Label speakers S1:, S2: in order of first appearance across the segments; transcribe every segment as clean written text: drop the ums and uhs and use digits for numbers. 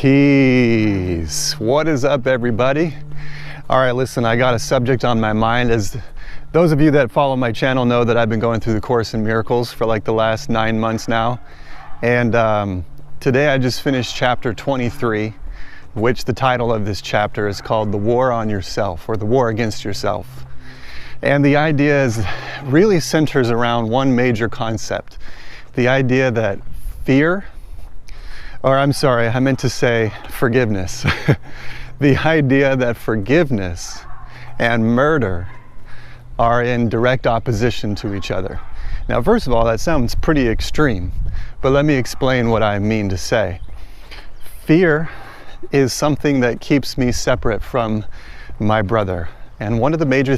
S1: Peace. What is up, everybody? All right, listen, I got a subject on my mind. As those of you that follow my channel know that I've been going through the Course in Miracles for like the last 9 months now. And today I just finished chapter 23, which the title of this chapter is called The War on Yourself, or The War Against Yourself. And the idea really centers around one major concept. The idea that fear, or I'm sorry, I meant to say forgiveness. The idea that forgiveness and murder are in direct opposition to each other. Now, first of all, that sounds pretty extreme, but let me explain what I mean to say. Fear is something that keeps me separate from my brother. And one of the major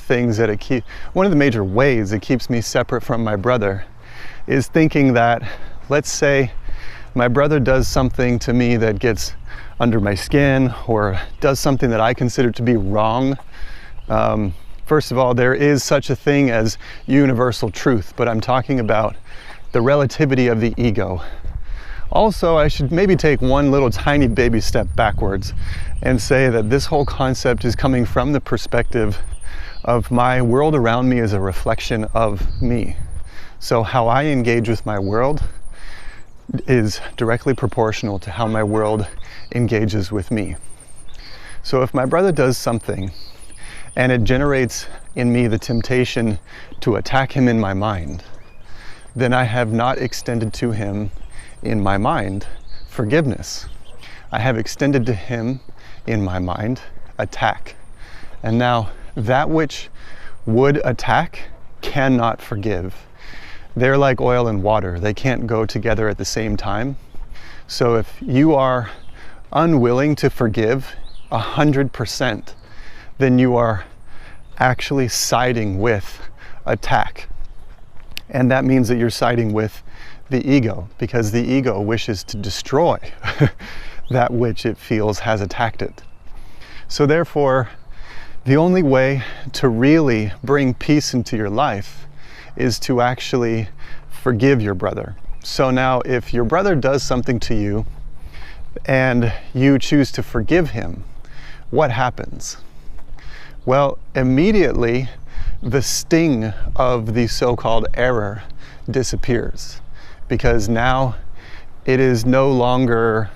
S1: ways it keeps me separate from my brother is thinking that, let's say, my brother does something to me that gets under my skin or does something that I consider to be wrong. First of all, there is such a thing as universal truth, but I'm talking about the relativity of the ego. Also, I should maybe take one little tiny baby step backwards and say that this whole concept is coming from the perspective of my world around me as a reflection of me. So how I engage with my world is directly proportional to how my world engages with me. So if my brother does something and it generates in me the temptation to attack him in my mind, then I have not extended to him in my mind forgiveness. I have extended to him in my mind attack. And now that which would attack cannot forgive. They're like oil and water. They can't go together at the same time. So if you are unwilling to forgive 100%, then you are actually siding with attack. And that means that you're siding with the ego, because the ego wishes to destroy that which it feels has attacked it. So therefore, the only way to really bring peace into your life is to actually forgive your brother. So now if your brother does something to you and you choose to forgive him, what happens? Well, immediately the sting of the so-called error disappears, because now it is no longer,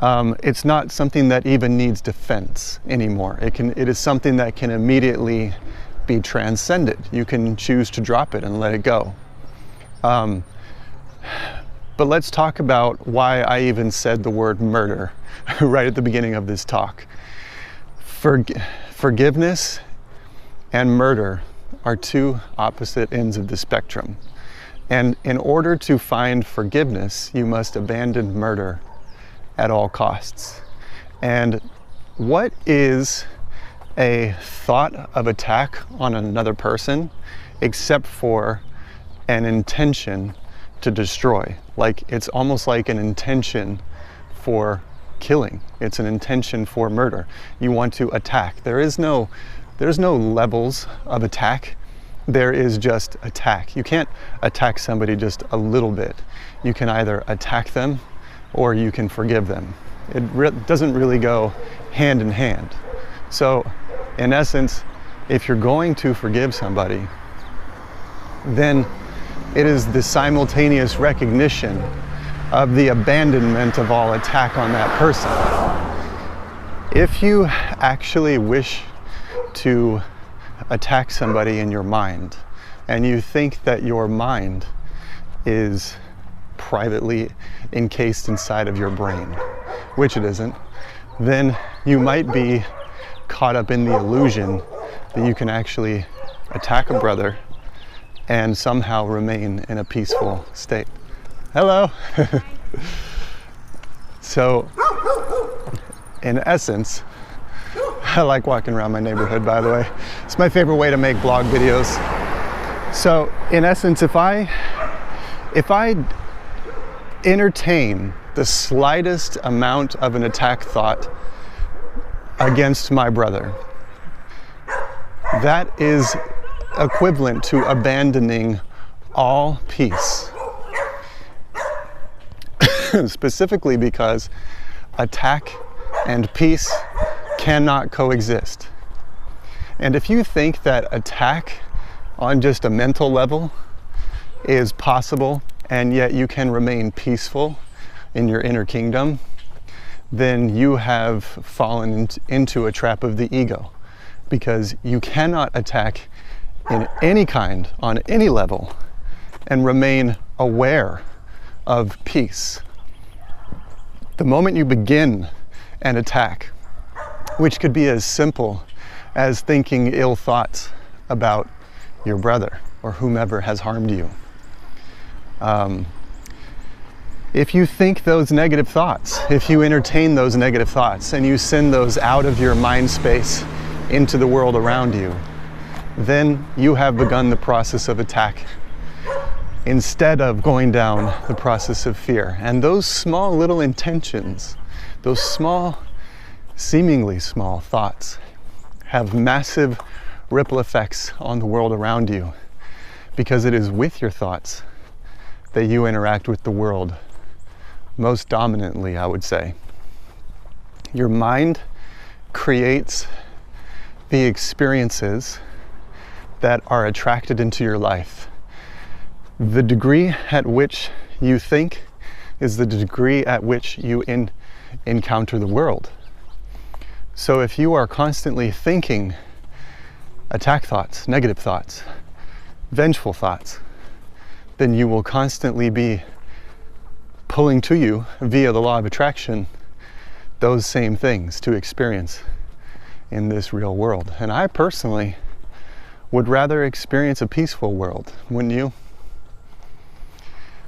S1: it's not something that even needs defense anymore. It is something that can immediately be transcended. You can choose to drop it and let it go. But let's talk about why I even said the word murder right at the beginning of this talk. Forgiveness and murder are two opposite ends of the spectrum. And in order to find forgiveness, you must abandon murder at all costs. And what is a thought of attack on another person except for an intention to destroy? Like, it's almost like an intention for killing. It's an intention for murder. You want to attack. There's no levels of attack. There is just attack. You can't attack somebody just a little bit. You can either attack them or you can forgive them. It doesn't really go hand in hand. So in essence, if you're going to forgive somebody, then it is the simultaneous recognition of the abandonment of all attack on that person. If you actually wish to attack somebody in your mind, and you think that your mind is privately encased inside of your brain, which it isn't, then you might be caught up in the illusion that you can actually attack a brother and somehow remain in a peaceful state. Hello. So, in essence, I like walking around my neighborhood, by the way. It's my favorite way to make vlog videos. So, in essence, if I entertain the slightest amount of an attack thought against my brother, that is equivalent to abandoning all peace. Specifically because attack and peace cannot coexist. And if you think that attack on just a mental level is possible and yet you can remain peaceful in your inner kingdom, then you have fallen into a trap of the ego, because you cannot attack in any kind, on any level, and remain aware of peace. The moment you begin an attack, which could be as simple as thinking ill thoughts about your brother or whomever has harmed you, if you think those negative thoughts, if you entertain those negative thoughts and you send those out of your mind space into the world around you, then you have begun the process of attack instead of going down the process of fear. And those small little intentions, those small, seemingly small thoughts have massive ripple effects on the world around you, because it is with your thoughts that you interact with the world most dominantly, I would say. Your mind creates the experiences that are attracted into your life. The degree at which you think is the degree at which you encounter the world. So if you are constantly thinking attack thoughts, negative thoughts, vengeful thoughts, then you will constantly be pulling to you via the law of attraction those same things to experience in this real world. And I personally would rather experience a peaceful world, wouldn't you?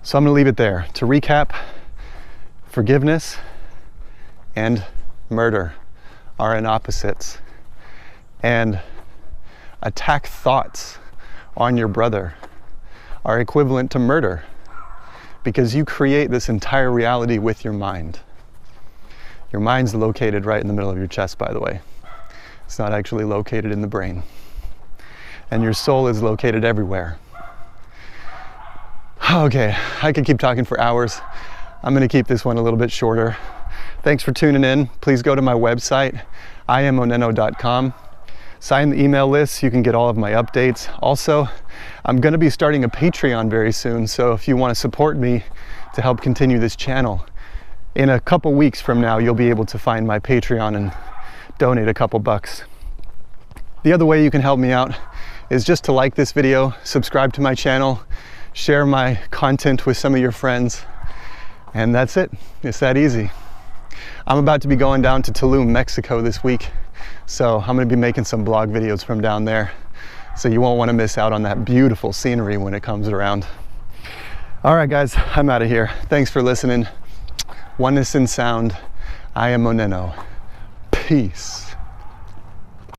S1: So I'm going to leave it there. To recap, forgiveness and murder are in opposites. And attack thoughts on your brother are equivalent to murder, because you create this entire reality with your mind. Your mind's located right in the middle of your chest, by the way. It's not actually located in the brain. And your soul is located everywhere. Okay, I could keep talking for hours. I'm going to keep this one a little bit shorter. Thanks for tuning in. Please go to my website, IamOnenO.com. Sign the email list so you can get all of my updates. Also, I'm going to be starting a Patreon very soon, so if you want to support me to help continue this channel, in a couple weeks from now, you'll be able to find my Patreon and donate a couple bucks. The other way you can help me out is just to like this video, subscribe to my channel, share my content with some of your friends, and that's it. It's that easy. I'm about to be going down to Tulum, Mexico this week, so I'm going to be making some blog videos from down there, so you won't want to miss out on that beautiful scenery when it comes around. All right, guys, I'm out of here. Thanks for listening. Oneness in sound. I am OnenO. Peace.